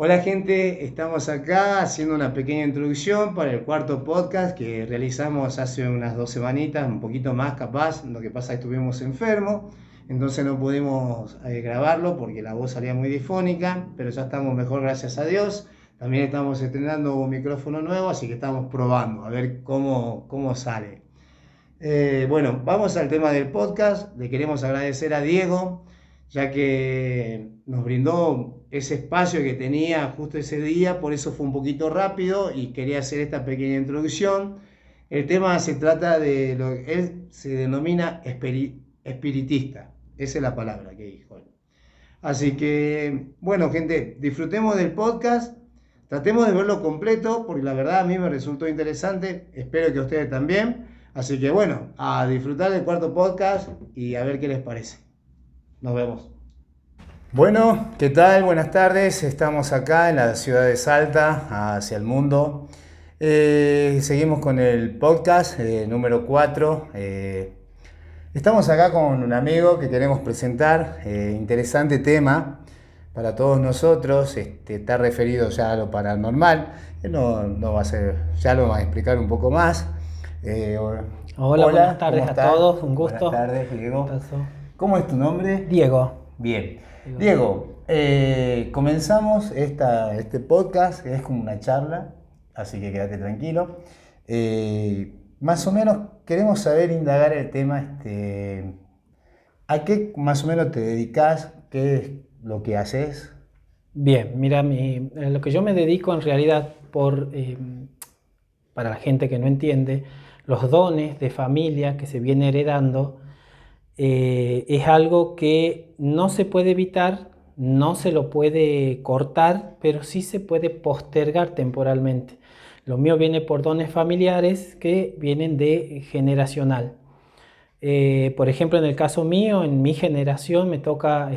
Hola gente, estamos acá haciendo una pequeña introducción para el cuarto podcast que realizamos hace unas 2 semanitas, un poquito más capaz. Lo que pasa es que estuvimos enfermos, entonces no pudimos grabarlo porque la voz salía muy difónica, pero ya estamos mejor, gracias a Dios. También estamos estrenando un micrófono nuevo, así que estamos probando a ver cómo sale. Bueno, vamos al tema del podcast. Le queremos agradecer a Diego, ya que nos brindó ese espacio que tenía justo ese día, por eso fue un poquito rápido y quería hacer esta pequeña introducción. El tema se trata de lo que él se denomina espiritista. Esa es la palabra que dijo él. Así que, bueno, gente, disfrutemos del podcast. Tratemos de verlo completo, porque la verdad a mí me resultó interesante. Espero que a ustedes también. Así que, bueno, a disfrutar del cuarto podcast y a ver qué les parece. Nos vemos. Bueno, ¿qué tal? Buenas tardes. Estamos acá en la ciudad de Salta, hacia el mundo. Seguimos con el podcast número 4. Estamos acá con un amigo que queremos presentar. Interesante tema para todos nosotros. Está referido ya a lo paranormal. Él no va a ser, ya lo va a explicar un poco más. Hola, buenas tardes a todos, un gusto. Buenas tardes, Diego. ¿Qué pasó? ¿Cómo es tu nombre? Diego. Bien. Diego, comenzamos este podcast, que es como una charla, así que quédate tranquilo. Más o menos queremos saber, indagar el tema, ¿a qué más o menos te dedicas? ¿Qué es lo que haces? Bien, mira, lo que yo me dedico en realidad, para la gente que no entiende, los dones de familia que se viene heredando, es algo que no se puede evitar, no se lo puede cortar, pero sí se puede postergar temporalmente. Lo mío viene por dones familiares que vienen de generacional. Por ejemplo, en el caso mío, en mi generación me toca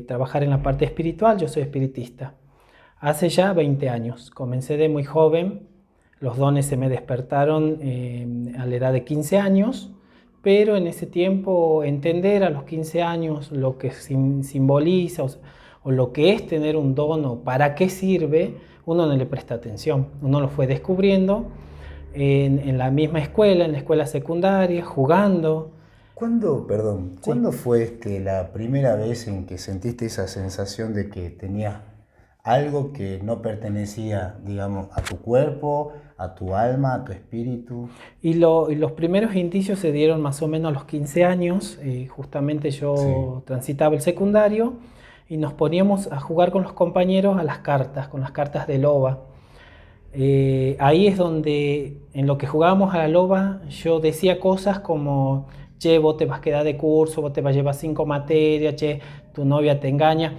trabajar en la parte espiritual. Yo soy espiritista. Hace ya 20 años, comencé de muy joven, los dones se me despertaron a la edad de 15 años, pero en ese tiempo entender a los 15 años lo que simboliza o lo que es tener un don o para qué sirve, uno no le presta atención, uno lo fue descubriendo en la misma escuela, en la escuela secundaria, jugando. ¿Cuándo fue la primera vez en que sentiste esa sensación de que tenías algo que no pertenecía, digamos, a tu cuerpo, a tu alma, a tu espíritu? Y los primeros indicios se dieron más o menos a los 15 años. Justamente yo transitaba el secundario y nos poníamos a jugar con los compañeros a las cartas, con las cartas de loba. Ahí es donde, en lo que jugábamos a la loba, yo decía cosas como: che, vos te vas a quedar de curso, vos te vas a llevar 5 materias, che, tu novia te engaña.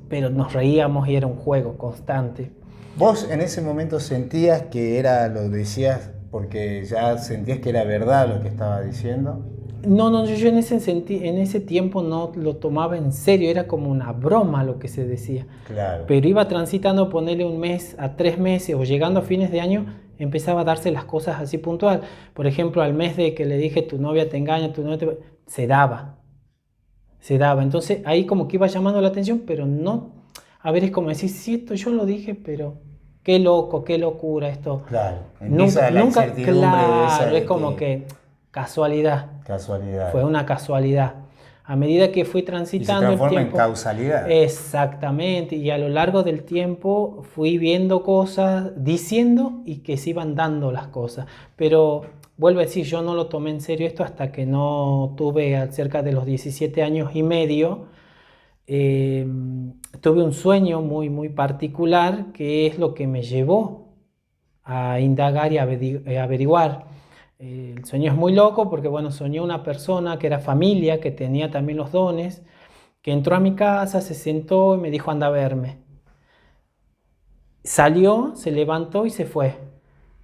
Pero nos reíamos y era un juego constante. ¿Vos en ese momento sentías que lo decías porque ya sentías que era verdad lo que estaba diciendo? No, yo en ese tiempo no lo tomaba en serio, era como una broma lo que se decía. Claro. Pero iba transitando, ponerle 1 mes a 3 meses o llegando a fines de año, empezaba a darse las cosas así puntual. Por ejemplo, al mes de que le dije tu novia te engaña, se daba. Entonces ahí como que iba llamando la atención, pero no. A ver, es como decir, sí, esto yo lo dije, pero qué loco, qué locura esto. Claro, empieza la incertidumbre claro, de es como que casualidad. Fue una casualidad. A medida que fui transitando el tiempo. Y se transforma el tiempo, en causalidad. Exactamente, y a lo largo del tiempo fui viendo cosas, diciendo y que se iban dando las cosas. Pero vuelvo a decir, yo no lo tomé en serio esto hasta que no tuve cerca de los 17 años y medio. Tuve un sueño muy, muy particular que es lo que me llevó a indagar y a averiguar. El sueño es muy loco porque, bueno, soñé una persona que era familia, que tenía también los dones, que entró a mi casa, se sentó y me dijo: anda a verme. Salió, se levantó y se fue.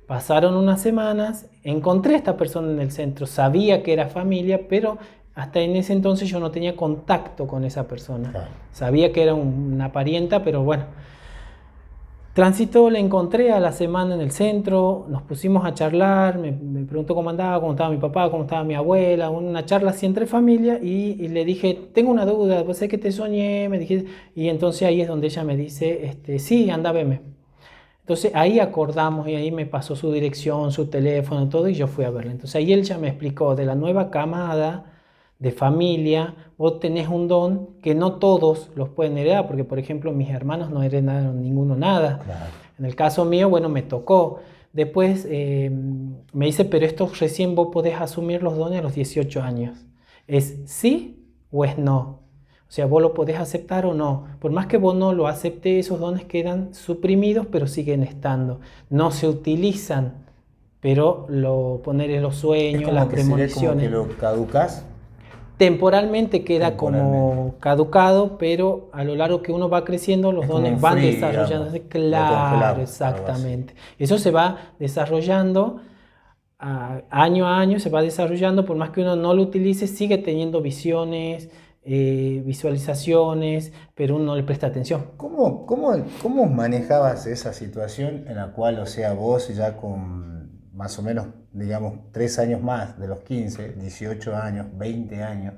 Pasaron unas semanas, encontré a esta persona en el centro, sabía que era familia, pero hasta en ese entonces yo no tenía contacto con esa persona. Claro. Sabía que era una parienta, pero bueno. Tránsito le encontré a la semana en el centro, nos pusimos a charlar, me preguntó cómo estaba mi papá, cómo estaba mi abuela, una charla así entre familia y le dije, tengo una duda, pues sé que te soñé, me dije, y entonces ahí es donde ella me dice, sí, anda, veme. Entonces ahí acordamos y ahí me pasó su dirección, su teléfono, todo y yo fui a verla. Entonces ahí él ya me explicó de la nueva camada de familia, vos tenés un don que no todos los pueden heredar, porque por ejemplo mis hermanos no heredaron ninguno nada. Claro. En el caso mío, bueno, me tocó. Después me dice, pero esto recién vos podés asumir los dones a los 18 años. ¿Es sí o es no? O sea, vos lo podés aceptar o no. Por más que vos no lo aceptes, esos dones quedan suprimidos, pero siguen estando. No se utilizan, pero poner en los sueños, las premoniciones. Es como que lo caducás. Temporalmente queda como caducado, pero a lo largo que uno va creciendo, los dones van desarrollándose. Claro, exactamente. Eso se va desarrollando año a año, se va desarrollando, por más que uno no lo utilice, sigue teniendo visiones, visualizaciones, pero uno no le presta atención. ¿Cómo manejabas esa situación en la cual, o sea, vos ya con más o menos, digamos, 3 años más de los 15, 18 años, 20 años,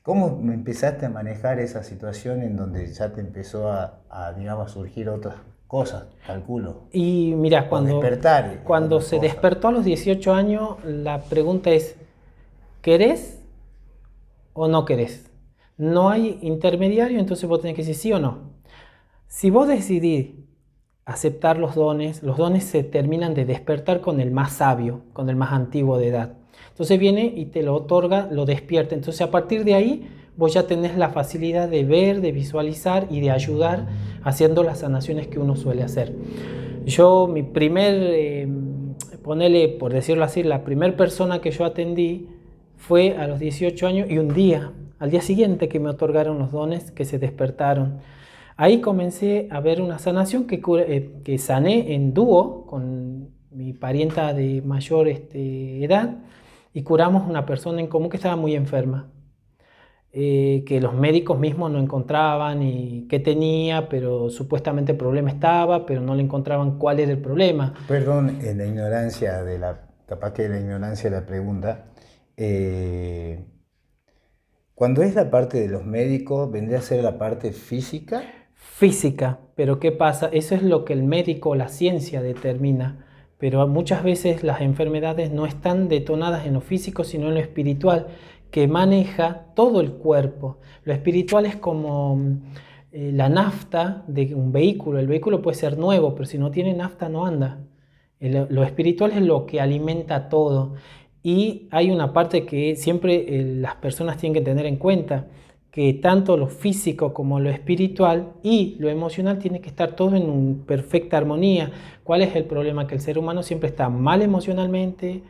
cómo empezaste a manejar esa situación en donde ya te empezó digamos, a surgir otras cosas, calculo? Y mira, cuando se despertó a los 18 años, la pregunta es, ¿querés o no querés? No hay intermediario, entonces vos tenés que decir sí o no. Si vos decidís aceptar los dones se terminan de despertar con el más sabio, con el más antiguo de edad. Entonces viene y te lo otorga, lo despierta. Entonces a partir de ahí vos ya tenés la facilidad de ver, de visualizar y de ayudar haciendo las sanaciones que uno suele hacer. Yo, mi primer, ponele, por decirlo así, la primera persona que yo atendí fue a los 18 años y al día siguiente que me otorgaron los dones, que se despertaron. Ahí comencé a ver una sanación que sané en dúo con mi parienta de mayor edad y curamos una persona en común que estaba muy enferma, que los médicos mismos no encontraban y qué tenía, pero supuestamente el problema estaba, pero no le encontraban cuál era el problema. Perdón, en la ignorancia capaz que la ignorancia de la pregunta, cuando es la parte de los médicos, ¿vendría a ser la parte física? Física, pero ¿qué pasa? Eso es lo que el médico o la ciencia determina, pero muchas veces las enfermedades no están detonadas en lo físico, sino en lo espiritual, que maneja todo el cuerpo. Lo espiritual es como la nafta de un vehículo. El vehículo puede ser nuevo, pero si no tiene nafta no anda. Lo espiritual es lo que alimenta todo. Y hay una parte que siempre las personas tienen que tener en cuenta, que tanto lo físico como lo espiritual y lo emocional tiene que estar todo en perfecta armonía. ¿Cuál es el problema? Que el ser humano siempre está mal emocionalmente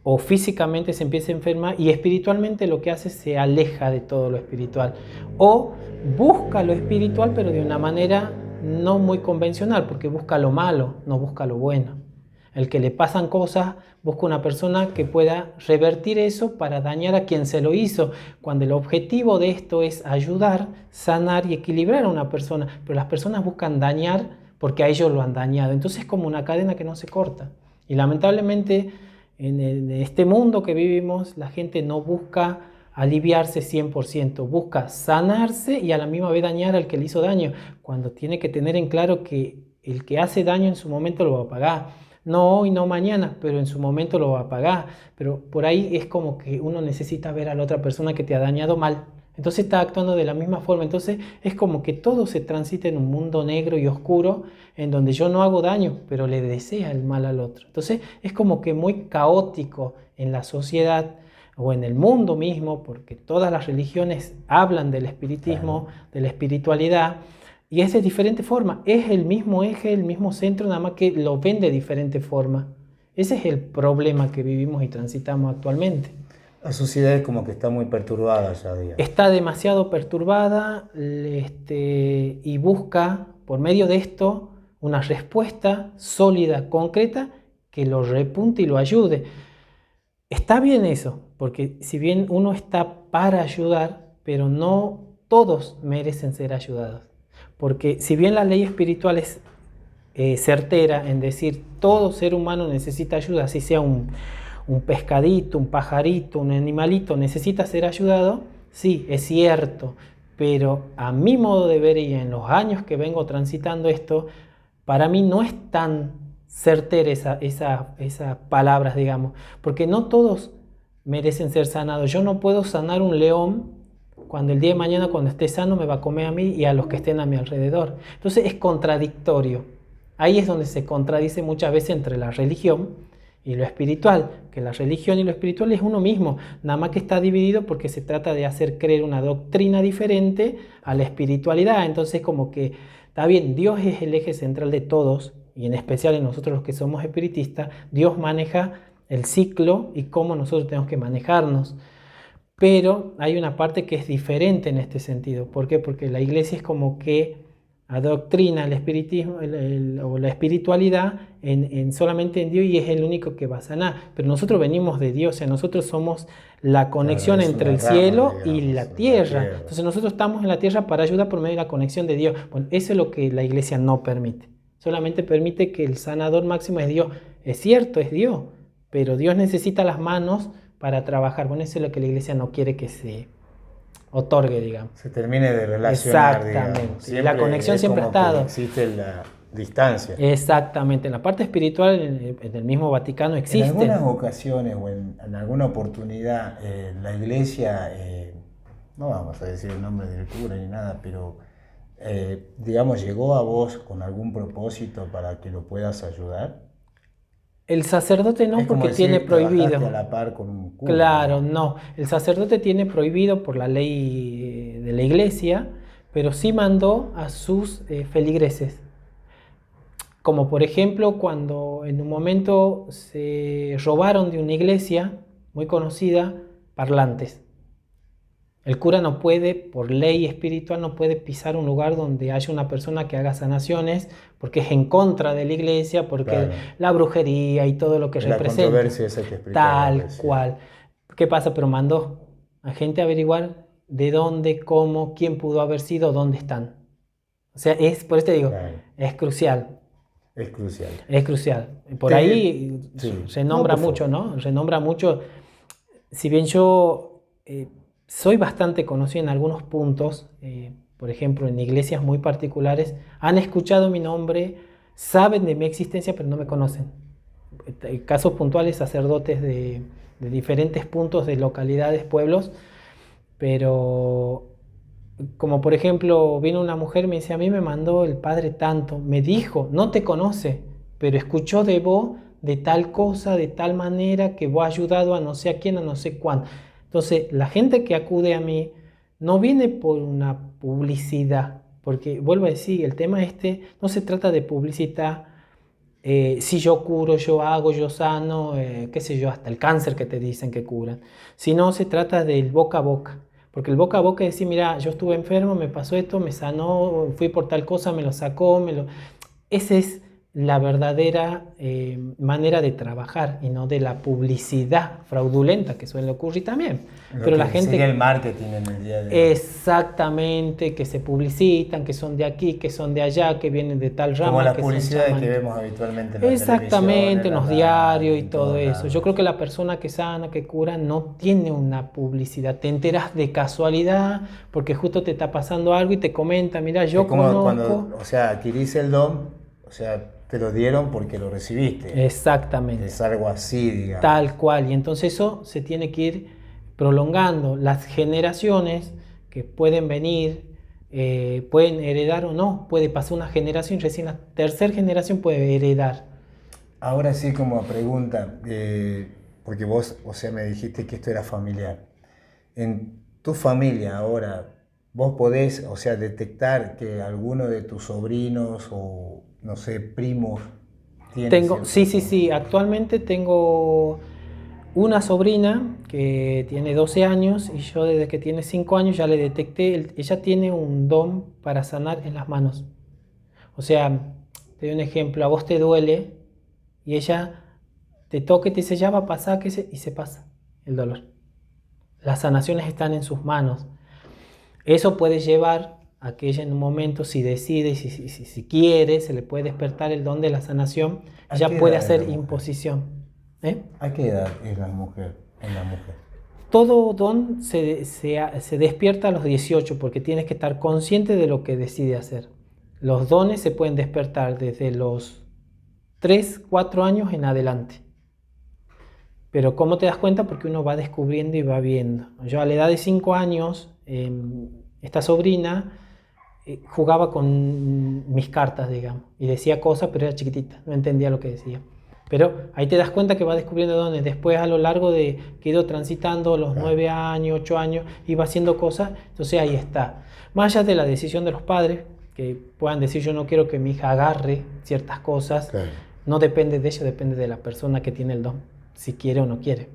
o físicamente se empieza a enfermar y espiritualmente lo que hace se aleja de todo lo espiritual o busca lo espiritual pero de una manera no muy convencional porque busca lo malo, no busca lo bueno. El que le pasan cosas busca una persona que pueda revertir eso para dañar a quien se lo hizo, cuando el objetivo de esto es ayudar, sanar y equilibrar a una persona, pero las personas buscan dañar porque a ellos lo han dañado. Entonces es como una cadena que no se corta. Y lamentablemente en este mundo que vivimos la gente no busca aliviarse 100%, busca sanarse y a la misma vez dañar al que le hizo daño, cuando tiene que tener en claro que el que hace daño en su momento lo va a pagar. No hoy, no mañana, pero en su momento lo va a pagar. Pero por ahí es como que uno necesita ver a la otra persona que te ha dañado mal. Entonces está actuando de la misma forma. Entonces es como que todo se transita en un mundo negro y oscuro en donde yo no hago daño, pero le desea el mal al otro. Entonces es como que muy caótico en la sociedad o en el mundo mismo, porque todas las religiones hablan del espiritismo, de la espiritualidad. Y es de diferente forma, es el mismo eje, el mismo centro, nada más que lo ven de diferente forma. Ese es el problema que vivimos y transitamos actualmente. La sociedad es como que está muy perturbada ya, digamos. Está demasiado perturbada y busca, por medio de esto, una respuesta sólida, concreta, que lo repunte y lo ayude. Está bien eso, porque si bien uno está para ayudar, pero no todos merecen ser ayudados. Porque si bien la ley espiritual es certera en decir todo ser humano necesita ayuda, así sea un pescadito, un pajarito, un animalito necesita ser ayudado, sí, es cierto, pero a mi modo de ver y en los años que vengo transitando esto, para mí no es tan certera esas palabras, digamos, porque no todos merecen ser sanados. Yo no puedo sanar un león cuando el día de mañana, cuando esté sano, me va a comer a mí y a los que estén a mi alrededor. Entonces es contradictorio. Ahí es donde se contradice muchas veces entre la religión y lo espiritual, que la religión y lo espiritual es uno mismo, nada más que está dividido porque se trata de hacer creer una doctrina diferente a la espiritualidad. Entonces como que, está bien, Dios es el eje central de todos, y en especial en nosotros los que somos espiritistas, Dios maneja el ciclo y cómo nosotros tenemos que manejarnos. Pero hay una parte que es diferente en este sentido. ¿Por qué? Porque la iglesia es como que adoctrina el espiritismo o la espiritualidad solamente en Dios y es el único que va a sanar. Pero nosotros venimos de Dios, o sea, nosotros somos la conexión entre el cielo y la tierra. Entonces nosotros estamos en la tierra para ayudar por medio de la conexión de Dios. Bueno, eso es lo que la iglesia no permite. Solamente permite que el sanador máximo es Dios. Es cierto, es Dios, pero Dios necesita las manos para trabajar. Bueno, eso es lo que la iglesia no quiere que se otorgue, digamos. Se termine de relacionar, exactamente. Y la conexión siempre ha estado. Existe la distancia. Exactamente. En la parte espiritual, en el mismo Vaticano existe. En algunas ocasiones o en alguna oportunidad, la iglesia, no vamos a decir el nombre del cura ni nada, pero digamos, llegó a vos con algún propósito para que lo puedas ayudar. El sacerdote no, porque tiene prohibido. A la par con un cura, claro, no. El sacerdote tiene prohibido por la ley de la iglesia, pero sí mandó a sus feligreses. Como por ejemplo, cuando en un momento se robaron de una iglesia muy conocida parlantes. El cura no puede, por ley espiritual, no puede pisar un lugar donde haya una persona que haga sanaciones, porque es en contra de la iglesia, porque claro, la brujería y todo lo que representa. La controversia esa que explicaba. Tal cual. ¿Qué pasa? Pero mandó a gente a averiguar de dónde, cómo, quién pudo haber sido, dónde están. O sea, por eso te digo, claro, es crucial. Es crucial. Es crucial. Por ahí sí, se nombra mucho, ¿no? Renombra mucho. Si bien yo soy bastante conocido en algunos puntos, por ejemplo, en iglesias muy particulares, han escuchado mi nombre, saben de mi existencia, pero no me conocen. Casos puntuales, sacerdotes de diferentes puntos de localidades, pueblos, pero como por ejemplo, vino una mujer y me dice, a mí me mandó el padre tanto, me dijo, no te conoce, pero escuchó de vos de tal cosa, de tal manera, que vos has ayudado a no sé a quién, a no sé cuándo. Entonces, la gente que acude a mí no viene por una publicidad, porque vuelvo a decir, el tema no se trata de publicidad, si yo curo, yo hago, yo sano, qué sé yo, hasta el cáncer que te dicen que curan, sino se trata del boca a boca, porque el boca a boca es decir, mira, yo estuve enfermo, me pasó esto, me sanó, fui por tal cosa, me lo sacó, ese es la verdadera manera de trabajar y no de la publicidad fraudulenta que suele ocurrir también. Pero la gente sigue el marketing en el día de hoy. Exactamente, que se publicitan, que son de aquí, que son de allá, que vienen de tal rama. Como las publicidades que vemos habitualmente en la exactamente, en los diarios y todo eso. Yo creo que la persona que sana, que cura, no tiene una publicidad. Te enteras de casualidad porque justo te está pasando algo y te comenta, mira, yo conozco. Cuando, o sea, adquirís el don, o sea, te lo dieron porque lo recibiste. Exactamente. Es algo así, digamos. Tal cual. Y entonces eso se tiene que ir prolongando. Las generaciones que pueden venir, pueden heredar o no. Puede pasar una generación, recién la tercera generación puede heredar. Ahora sí, como pregunta, porque vos, o sea, me dijiste que esto era familiar. En tu familia ahora, vos podés, o sea, detectar que alguno de tus sobrinos o no sé, primos. Sí. Actualmente tengo una sobrina que tiene 12 años y yo desde que tiene 5 años ya le detecté. Ella tiene un don para sanar en las manos. O sea, te doy un ejemplo. A vos te duele y ella te toca y te dice ya va a pasar y se pasa el dolor. Las sanaciones están en sus manos. Eso puede llevar aquella en un momento, si decide, si quiere, se le puede despertar el don de la sanación, ya puede hacer imposición. ¿A qué edad es la mujer? En la mujer. Todo don se despierta a los 18 porque tienes que estar consciente de lo que decide hacer. Los dones se pueden despertar desde los 3, 4 años en adelante. Pero ¿cómo te das cuenta? Porque uno va descubriendo y va viendo. Yo a la edad de 5 años, esta sobrina jugaba con mis cartas, digamos, y decía cosas, pero era chiquitita, no entendía lo que decía. Pero ahí te das cuenta que va descubriendo dones. Después, a lo largo de que he ido transitando los 9 años, 8 años, iba haciendo cosas, entonces ahí está. Más allá de la decisión de los padres, que puedan decir yo no quiero que mi hija agarre ciertas cosas, no depende de ello, depende de la persona que tiene el don, si quiere o no quiere.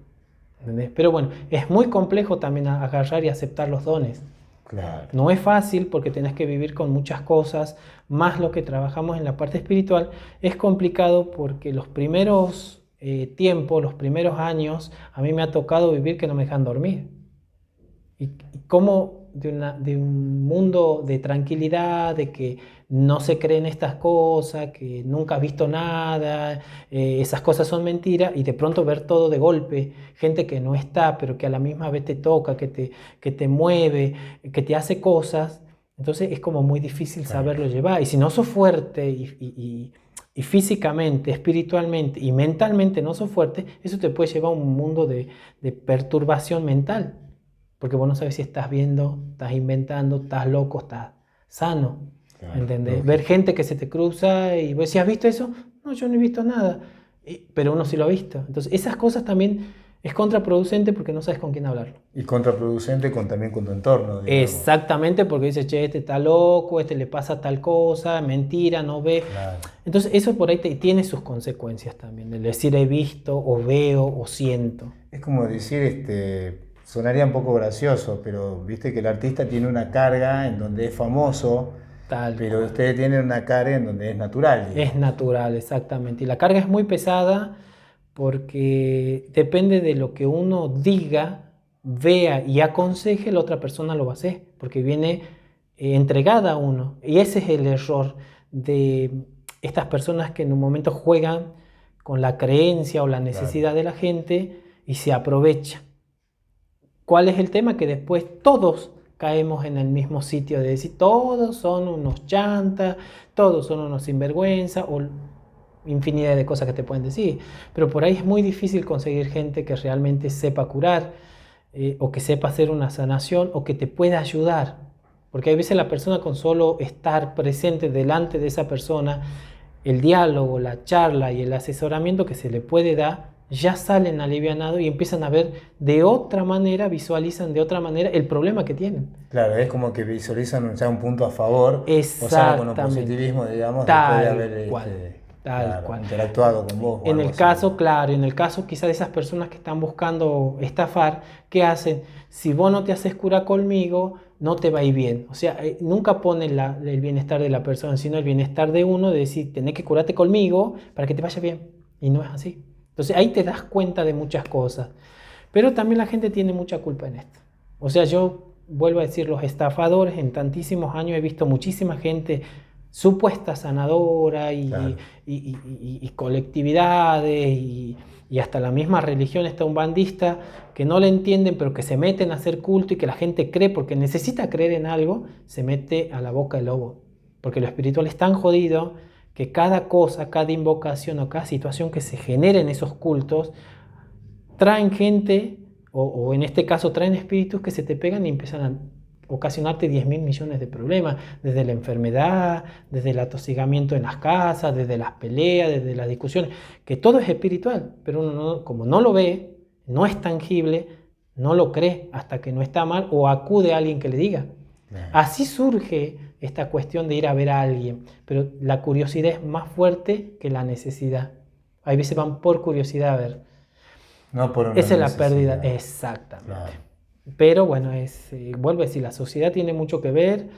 ¿Entendés? Pero bueno, es muy complejo también agarrar y aceptar los dones. Claro. No es fácil porque tenés que vivir con muchas cosas, más lo que trabajamos en la parte espiritual. Es complicado porque los primeros tiempos, los primeros años, a mí me ha tocado vivir que no me dejan dormir. Y cómo de un mundo de tranquilidad, de que no se creen estas cosas, que nunca has visto nada, esas cosas son mentiras, y de pronto ver todo de golpe, gente que no está, pero que a la misma vez te toca, que te mueve, que te hace cosas, entonces es como muy difícil saberlo llevar. Y si no sos fuerte y físicamente, espiritualmente y mentalmente no sos fuerte, eso te puede llevar a un mundo de perturbación mental. Porque vos no sabes si estás viendo, estás inventando, estás loco, estás sano. Claro, ¿entendés? Lógico. Ver gente que se te cruza y vos decís, ¿has visto eso? No, yo no he visto nada. Pero uno sí lo ha visto. Entonces, esas cosas también es contraproducente porque no sabes con quién hablarlo. Y contraproducente también con tu entorno. Digamos. Exactamente, porque dices, che, este está loco, este le pasa tal cosa, mentira, no ve. Claro. Entonces, eso por ahí tiene sus consecuencias también. El decir he visto, o veo, o siento. Es como decir, sonaría un poco gracioso, pero viste que el artista tiene una carga en donde es famoso, pero ustedes tienen una carga en donde es natural. Digamos. Es natural, exactamente. Y la carga es muy pesada porque depende de lo que uno diga, vea y aconseje, la otra persona lo va a hacer, porque viene entregada a uno. Y ese es el error de estas personas que en un momento juegan con la creencia o la necesidad de la gente y se aprovechan. ¿Cuál es el tema? Que después todos caemos en el mismo sitio de decir todos son unos chantas, todos son unos sinvergüenza o infinidad de cosas que te pueden decir. Pero por ahí es muy difícil conseguir gente que realmente sepa curar o que sepa hacer una sanación o que te pueda ayudar. Porque hay veces la persona con solo estar presente delante de esa persona, el diálogo, la charla y el asesoramiento que se le puede dar, ya salen alivianados y empiezan a ver de otra manera, visualizan de otra manera el problema que tienen. Claro, es como que visualizan ya un punto a favor, o sea, con un positivismo, digamos, tal después de haber interactuado con vos. En el caso, en el caso quizás de esas personas que están buscando estafar, ¿qué hacen? Si vos no te haces cura conmigo, no te va a ir bien. O sea, nunca ponen el bienestar de la persona, sino el bienestar de uno, de decir, tenés que curarte conmigo para que te vaya bien. Y no es así. Entonces ahí te das cuenta de muchas cosas. Pero también la gente tiene mucha culpa en esto. O sea, yo vuelvo a decir, los estafadores, en tantísimos años he visto muchísima gente supuesta sanadora y colectividades y hasta la misma religión está un bandista que no le entienden, pero que se meten a hacer culto y que la gente cree porque necesita creer en algo, se mete a la boca del lobo. Porque lo espiritual es tan jodido que cada cosa, cada invocación o cada situación que se genere en esos cultos traen gente, o en este caso traen espíritus que se te pegan y empiezan a ocasionarte 10.000 millones de problemas, desde la enfermedad, desde el atosigamiento en las casas, desde las peleas, desde las discusiones, que todo es espiritual, pero uno como no lo ve, no es tangible, no lo cree hasta que no está mal o acude a alguien que le diga. Así surge esta cuestión de ir a ver a alguien, pero la curiosidad es más fuerte que la necesidad. Hay veces van por curiosidad a ver. No por una Esa es la necesidad. pérdida, exactamente. Claro. Pero bueno, vuelvo a decir, la sociedad tiene mucho que ver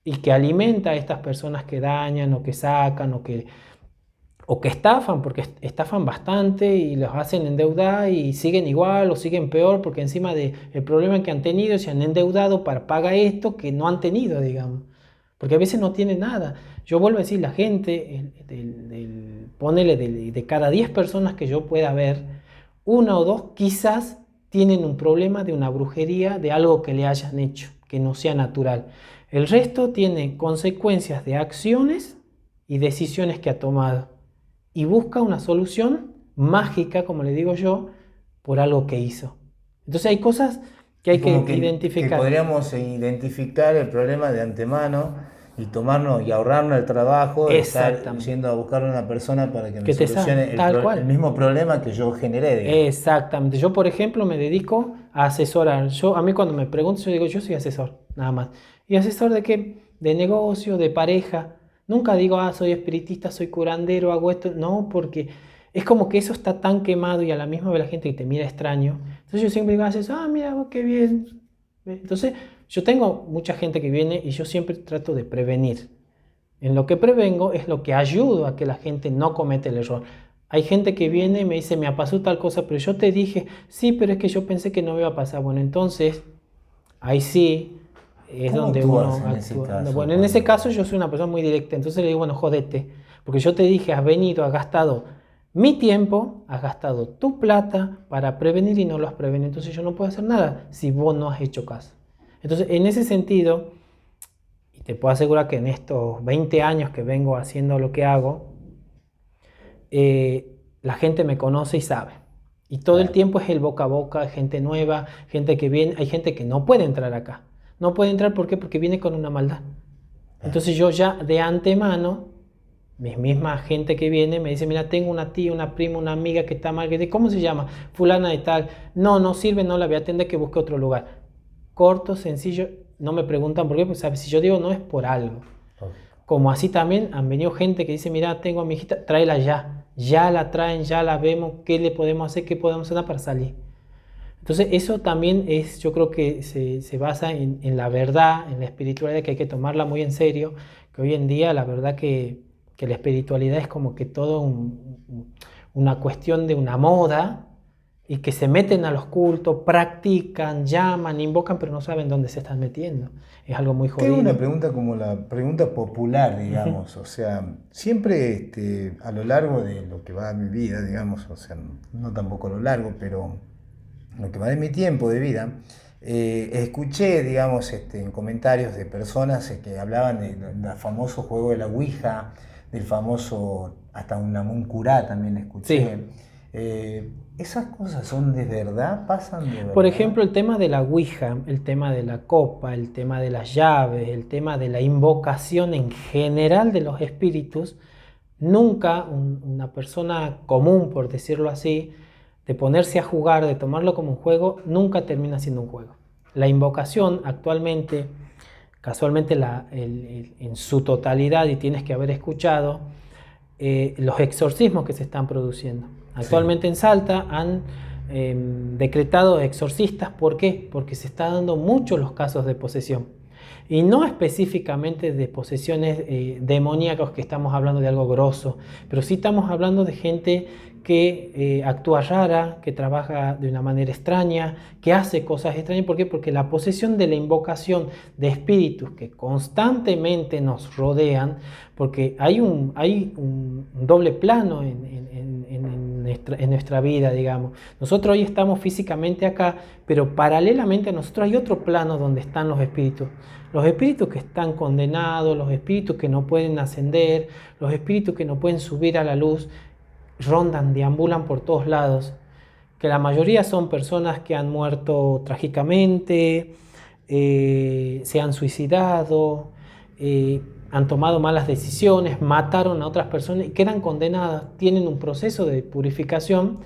y que alimenta a estas personas que dañan o que sacan o que estafan, porque estafan bastante y los hacen endeudar y siguen igual o siguen peor porque encima del problema que han tenido se han endeudado para pagar esto que no han tenido, digamos. porque a veces no tiene nada. Yo vuelvo a decir, la gente, ponele de cada 10 personas que yo pueda ver, 1 o 2 quizás tienen un problema de una brujería, de algo que le hayan hecho, que no sea natural. El resto tiene consecuencias de acciones y decisiones que ha tomado y busca una solución mágica, como le digo yo, por algo que hizo. Entonces hay cosas que hay que identificar. Que podríamos identificar el problema de antemano y tomarnos y ahorrarnos el trabajo de estar yendo a buscar a una persona para que me solucione el mismo problema que yo generé. Digamos. Exactamente. Yo, por ejemplo, me dedico a asesorar. A mí cuando me preguntan, yo digo, yo soy asesor, nada más. ¿Y asesor de qué? De negocio, de pareja. Nunca digo, soy espiritista, soy curandero, hago esto. No, porque es como que eso está tan quemado y a la misma vez la gente que te mira extraño. Entonces yo siempre digo, mira, qué bien. Entonces yo tengo mucha gente que viene y yo siempre trato de prevenir. En lo que prevengo es lo que ayudo a que la gente no cometa el error. Hay gente que viene y me dice, me pasó tal cosa, pero yo te dije, sí, pero es que yo pensé que no me iba a pasar. Bueno, entonces, ahí sí es donde uno actúa. Bueno, en ese caso yo soy una persona muy directa, entonces le digo, bueno, jodete, porque yo te dije, has venido, has gastado mi tiempo, has gastado tu plata para prevenir y no lo has prevenido, entonces yo no puedo hacer nada si vos no has hecho caso. Entonces, en ese sentido, y te puedo asegurar que en estos 20 años que vengo haciendo lo que hago, la gente me conoce y sabe. Y todo el tiempo es el boca a boca, gente nueva, gente que viene. Hay gente que no puede entrar acá. No puede entrar, ¿por qué? Porque viene con una maldad. Entonces yo ya de antemano, mi misma gente que viene me dice, mira, tengo una tía, una prima, una amiga que está mal. ¿Cómo se llama? Fulana de tal. No sirve, no la voy a atender, que busque otro lugar. Corto, sencillo, no me preguntan por qué, pues ¿sabes? Si yo digo no es por algo. Como así también han venido gente que dice, mira, tengo a mi hijita, tráela ya. Ya la traen, ya la vemos, qué le podemos hacer, qué podemos hacer para salir. Entonces eso también es, yo creo que se basa en la verdad, en la espiritualidad, que hay que tomarla muy en serio, que hoy en día la verdad que la espiritualidad es como que todo una cuestión de una moda, y que se meten a los cultos, practican, llaman, invocan, pero no saben dónde se están metiendo. Es algo muy jodido. Tengo una pregunta como la pregunta popular, digamos. O sea, siempre a lo largo de lo que va de mi vida, digamos, o sea, no tampoco a lo largo, pero lo que va de mi tiempo de vida, escuché, digamos, en comentarios de personas que hablaban del famoso juego de la Ouija, del famoso, hasta un curá también escuché. Sí. ¿Esas cosas son de verdad? ¿Pasan de verdad? Por ejemplo, el tema de la Ouija, el tema de la copa, el tema de las llaves, el tema de la invocación en general de los espíritus, nunca una persona común, por decirlo así, de ponerse a jugar, de tomarlo como un juego, nunca termina siendo un juego. La invocación actualmente, casualmente en su totalidad, y tienes que haber escuchado, los exorcismos que se están produciendo. Actualmente en Salta han decretado exorcistas. ¿Por qué? Porque se están dando muchos los casos de posesión. Y no específicamente de posesiones demoníacas, que estamos hablando de algo grosso, pero sí estamos hablando de gente que actúa rara, que trabaja de una manera extraña, que hace cosas extrañas. ¿Por qué? Porque la posesión de la invocación de espíritus que constantemente nos rodean, porque hay un doble plano en nuestra vida, digamos. Nosotros hoy estamos físicamente acá, pero paralelamente a nosotros hay otro plano donde están los espíritus. Los espíritus que están condenados, los espíritus que no pueden ascender, los espíritus que no pueden subir a la luz, rondan, deambulan por todos lados, que la mayoría son personas que han muerto trágicamente, se han suicidado, han tomado malas decisiones, mataron a otras personas y quedan condenadas. Tienen un proceso de purificación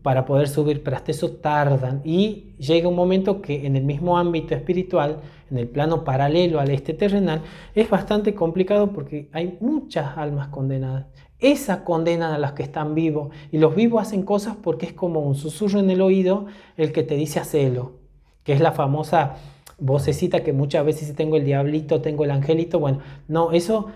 para poder subir, pero hasta eso tardan, y llega un momento que en el mismo ámbito espiritual, en el plano paralelo al terrenal, es bastante complicado porque hay muchas almas condenadas. Esa condenan a las que están vivos, y los vivos hacen cosas porque es como un susurro en el oído el que te dice hacelo, que es la famosa vocecita que muchas veces tengo el diablito, tengo el angelito. Bueno, no, eso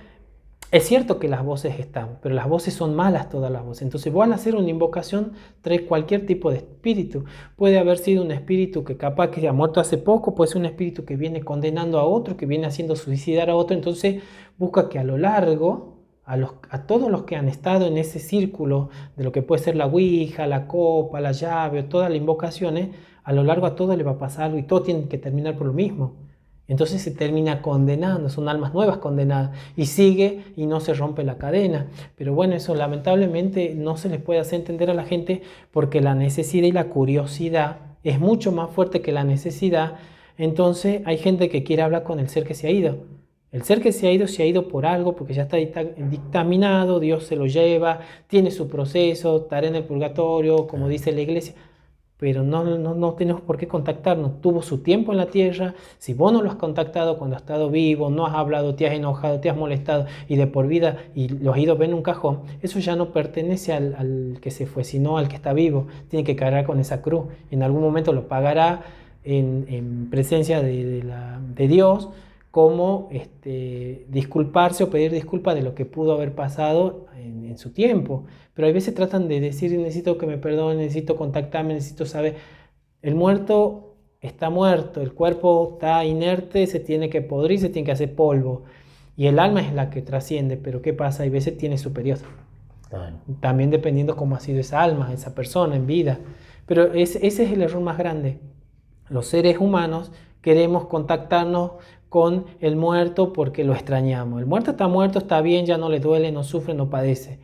Es cierto que las voces están, pero las voces son malas, todas las voces. Entonces vos al hacer una invocación traes cualquier tipo de espíritu. Puede haber sido un espíritu que capaz que ha muerto hace poco, puede ser un espíritu que viene condenando a otro, que viene haciendo suicidar a otro. Entonces busca que a lo largo, a todos los que han estado en ese círculo de lo que puede ser la ouija, la copa, la llave, todas las invocaciones, a lo largo a todos les va a pasar algo y todos tienen que terminar por lo mismo. Entonces se termina condenando, son almas nuevas condenadas y sigue y no se rompe la cadena. Pero bueno, eso lamentablemente no se les puede hacer entender a la gente porque la necesidad y la curiosidad es mucho más fuerte que la necesidad. Entonces hay gente que quiere hablar con el ser que se ha ido. El ser que se ha ido por algo, porque ya está dictaminado, Dios se lo lleva, tiene su proceso, estará en el purgatorio, como dice la iglesia. Pero no tenemos por qué contactarnos. Tuvo su tiempo en la tierra. Si vos no lo has contactado cuando ha estado vivo, no has hablado, te has enojado, te has molestado y de por vida y lo has ido a ver en un cajón, eso ya no pertenece al que se fue, sino al que está vivo. Tiene que cargar con esa cruz. En algún momento lo pagará en presencia de Dios, como disculparse o pedir disculpas de lo que pudo haber pasado en su tiempo. Pero a veces tratan de decir, necesito que me perdone, necesito contactarme, necesito saber. El muerto está muerto, el cuerpo está inerte, se tiene que podrir, se tiene que hacer polvo. Y el alma es la que trasciende, pero ¿qué pasa? A veces tiene su periodo. Claro. También dependiendo cómo ha sido esa alma, esa persona en vida. Pero ese es el error más grande. Los seres humanos queremos contactarnos con el muerto porque lo extrañamos. El muerto, está bien, ya no le duele, no sufre, no padece.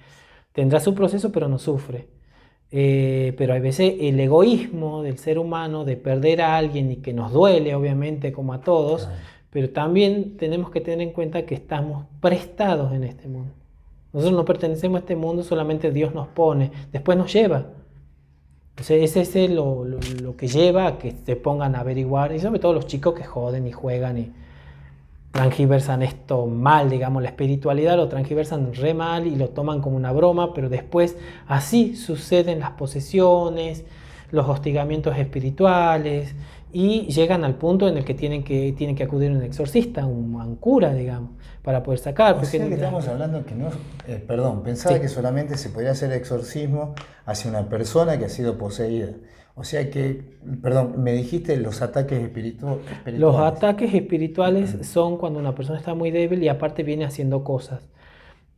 Tendrá su proceso, pero no sufre. Pero a veces el egoísmo del ser humano de perder a alguien y que nos duele, obviamente, como a todos, claro. Pero también tenemos que tener en cuenta que estamos prestados en este mundo. Nosotros no pertenecemos a este mundo, solamente Dios nos pone, después nos lleva. Entonces ese es lo que lleva a que se pongan a averiguar, y sobre todo los chicos que joden y juegan y transgiversan esto mal, digamos, la espiritualidad lo transgiversan re mal y lo toman como una broma, pero después así suceden las posesiones, los hostigamientos espirituales y llegan al punto en el que tienen que acudir a un exorcista, un cura, digamos, para poder sacar. O sea que estamos hablando que no, pensaba que solamente se podía hacer exorcismo hacia una persona que ha sido poseída. O sea que, me dijiste los ataques espirituales. Los ataques espirituales son cuando una persona está muy débil y aparte viene haciendo cosas.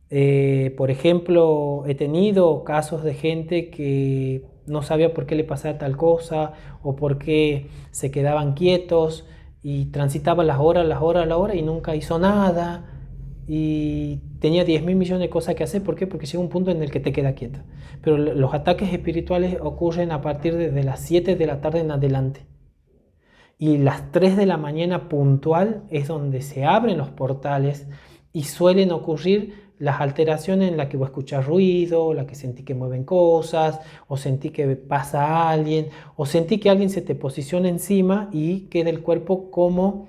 Por ejemplo, he tenido casos de gente que no sabía por qué le pasaba tal cosa o por qué se quedaban quietos y transitaban las horas y nunca hizo nada. Y tenía 10.000 millones de cosas que hacer. ¿Por qué? Porque llega un punto en el que te queda quieto. Pero los ataques espirituales ocurren a partir de las 7 de la tarde en adelante. Y las 3 de la mañana puntual es donde se abren los portales y suelen ocurrir las alteraciones en las que vos escuchás ruido, la que sentí que mueven cosas, o sentí que pasa alguien, o sentí que alguien se te posiciona encima y queda el cuerpo como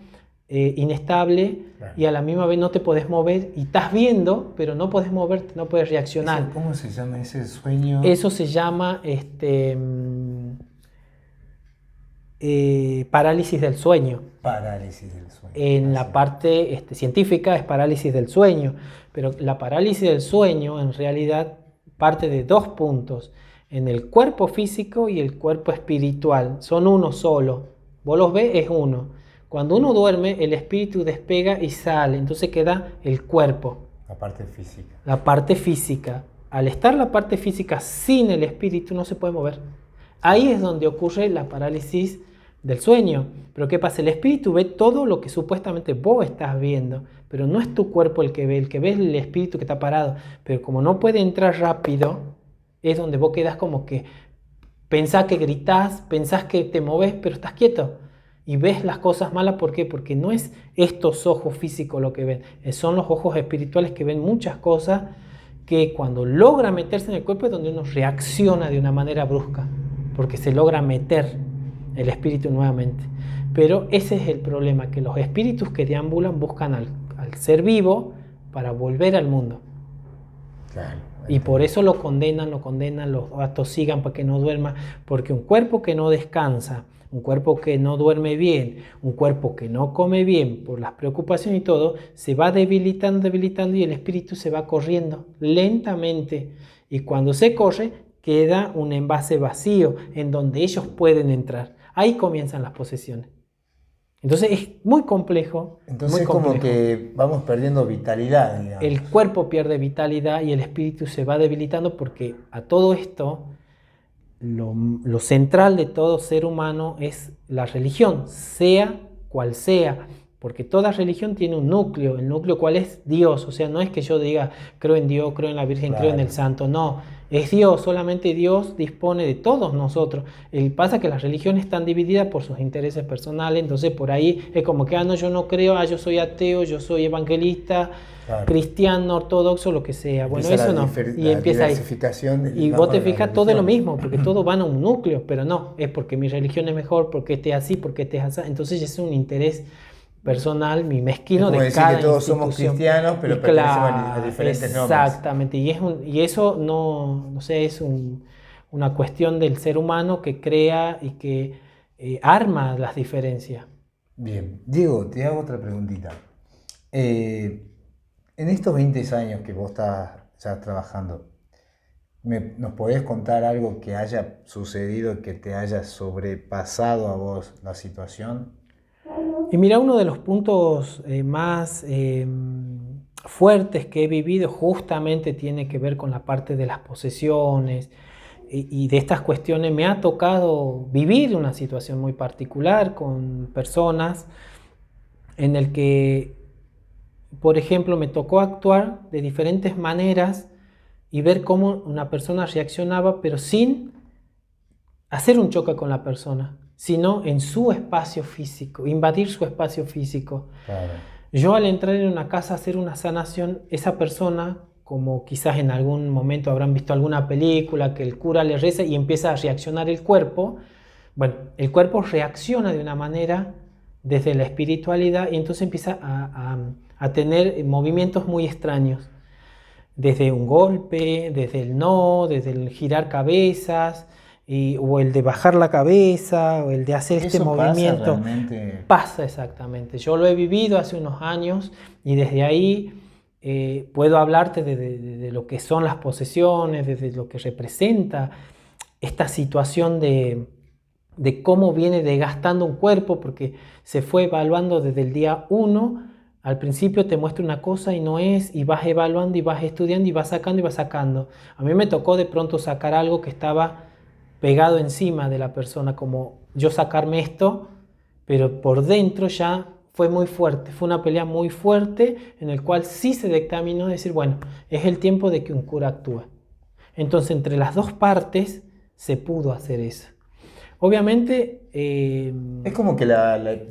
inestable, claro. Y a la misma vez no te podés mover y estás viendo, pero no podés moverte, no podés reaccionar. ¿Cómo se llama ese sueño? Eso se llama parálisis del sueño. Parálisis del sueño. En la parte científica es parálisis del sueño, pero la parálisis del sueño en realidad parte de 2 puntos, en el cuerpo físico y el cuerpo espiritual. Son uno solo. Vos los ves, es uno. Cuando uno duerme, el espíritu despega y sale, entonces queda el cuerpo. La parte física. La parte física. Al estar la parte física sin el espíritu, no se puede mover. Ahí es donde ocurre la parálisis del sueño. Pero ¿qué pasa? El espíritu ve todo lo que supuestamente vos estás viendo, pero no es tu cuerpo el que ve es el espíritu que está parado. Pero como no puede entrar rápido, es donde vos quedás como que pensás que gritás, pensás que te movés, pero estás quieto. Y ves las cosas malas, ¿por qué? Porque no es estos ojos físicos lo que ven, son los ojos espirituales que ven muchas cosas que cuando logra meterse en el cuerpo es donde uno reacciona de una manera brusca, porque se logra meter el espíritu nuevamente. Pero ese es el problema, que los espíritus que deambulan buscan al ser vivo para volver al mundo. Claro. Y por eso lo condenan, lo atosigan para que no duerma, porque un cuerpo que no descansa, un cuerpo que no duerme bien, un cuerpo que no come bien por las preocupaciones y todo, se va debilitando, debilitando y el espíritu se va corriendo lentamente. Y cuando se corre, queda un envase vacío en donde ellos pueden entrar. Ahí comienzan las posesiones. Entonces es muy complejo. Entonces muy complejo. como que vamos perdiendo vitalidad, digamos. El cuerpo pierde vitalidad y el espíritu se va debilitando porque a todo esto, lo central de todo ser humano es la religión, sea cual sea. Porque toda religión tiene un núcleo. ¿El núcleo cuál es? Dios. O sea, no es que yo diga creo en Dios, creo en la Virgen, Claro. creo en el Santo. No, es Dios. Solamente Dios dispone de todos nosotros. Pasa que las religiones están divididas por sus intereses personales. Entonces por ahí es como que, no, yo no creo, yo soy ateo, yo soy evangelista, Claro. cristiano, ortodoxo, lo que sea. Bueno, Empieza eso la no. Y empieza ahí. diversificación Y vos te fijas, todo es lo religión. mismo, porque todo van a un núcleo, pero no, es porque mi religión es mejor, porque este es así, porque este es así. Entonces es un interés personal, mi mezquino Es como de decir cada que todos institución. somos cristianos, pero Y pertenecemos a diferentes nombres. exactamente, y eso no sé, es una cuestión del ser humano que crea y que arma las diferencias. Bien, Diego, te hago otra preguntita. En estos 20 años que vos estás ya trabajando, ¿nos podés contar algo que haya sucedido, que te haya sobrepasado a vos la situación? Y mira, uno de los puntos más fuertes que he vivido justamente tiene que ver con la parte de las posesiones y de estas cuestiones. Me ha tocado vivir una situación muy particular con personas en el que, por ejemplo, me tocó actuar de diferentes maneras y ver cómo una persona reaccionaba, pero sin hacer un choque con la persona, sino en su espacio físico, invadir su espacio físico. Claro. Yo al entrar en una casa a hacer una sanación, esa persona, como quizás en algún momento habrán visto alguna película, que el cura le reza y empieza a reaccionar el cuerpo, bueno, el cuerpo reacciona de una manera desde la espiritualidad y entonces empieza a tener movimientos muy extraños. Desde un golpe, desde el no, desde el girar cabezas, o el de bajar la cabeza, o el de hacer este movimiento. Pasa exactamente. Yo lo he vivido hace unos años y desde ahí puedo hablarte de lo que son las posesiones, desde lo que representa esta situación de cómo viene desgastando un cuerpo, porque se fue evaluando desde el día 1. Al principio te muestra una cosa y no es, y vas evaluando y vas estudiando y vas sacando y vas sacando. A mí me tocó de pronto sacar algo que estaba pegado encima de la persona, como yo sacarme esto, pero por dentro ya fue muy fuerte, fue una pelea muy fuerte en el cual sí se dictaminó decir, bueno, es el tiempo de que un cura actúe. Entonces entre las dos partes se pudo hacer eso. Obviamente... es como que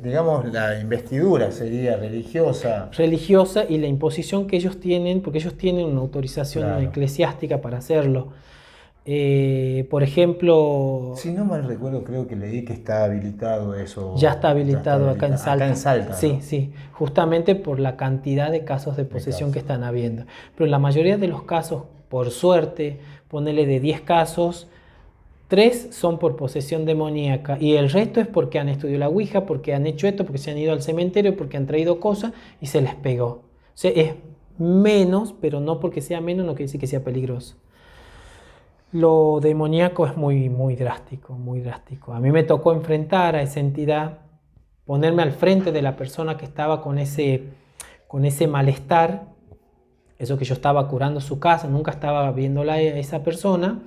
digamos, la investidura sería religiosa. Religiosa y la imposición que ellos tienen, porque ellos tienen una autorización eclesiástica para hacerlo. Por ejemplo... Si no mal recuerdo, creo que leí que está habilitado eso. Ya está habilitado acá en Salta. Acá en Salta, sí, ¿no? Sí, justamente por la cantidad de casos de posesión que están habiendo. Pero la mayoría de los casos, por suerte, ponele de 10 casos, 3 son por posesión demoníaca y el resto es porque han estudiado la Ouija, porque han hecho esto, porque se han ido al cementerio, porque han traído cosas y se les pegó. O sea, es menos, pero no porque sea menos no quiere decir que sea peligroso. Lo demoníaco es muy, muy drástico, muy drástico. A mí me tocó enfrentar a esa entidad, ponerme al frente de la persona que estaba con ese malestar, eso que yo estaba curando su casa, nunca estaba viéndola a esa persona,